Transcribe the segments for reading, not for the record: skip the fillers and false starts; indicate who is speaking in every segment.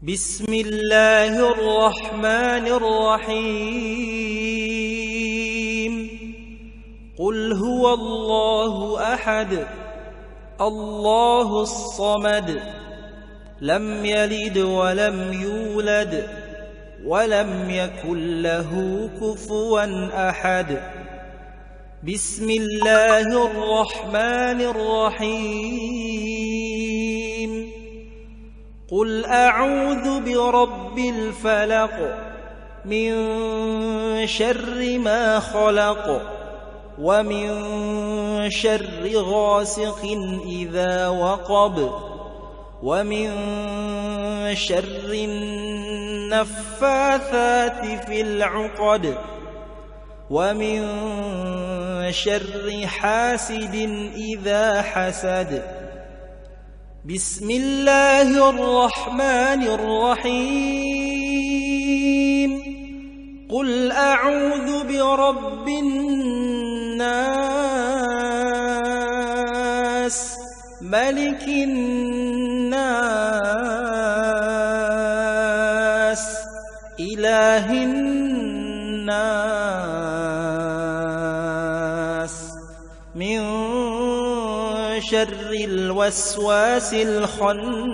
Speaker 1: بسم الله الرحمن الرحيم قل هو الله أحد الله الصمد لم يلد ولم يولد ولم يكن له كفوا أحد بسم الله الرحمن الرحيم قل أعوذ برب الفلق من شر ما خلق ومن شر غاسق إذا وقب ومن شر النفاثات في العقد ومن شر حاسد إذا حسد بسم الله الرحمن الرحيم قل أعوذ برب الناس ملك الناس إله الناس من شر الوسواس الخناس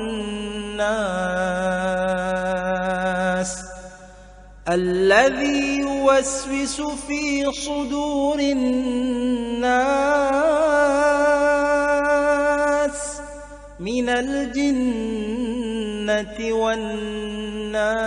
Speaker 1: الذي يوسوس في صدور الناس من الجنة والناس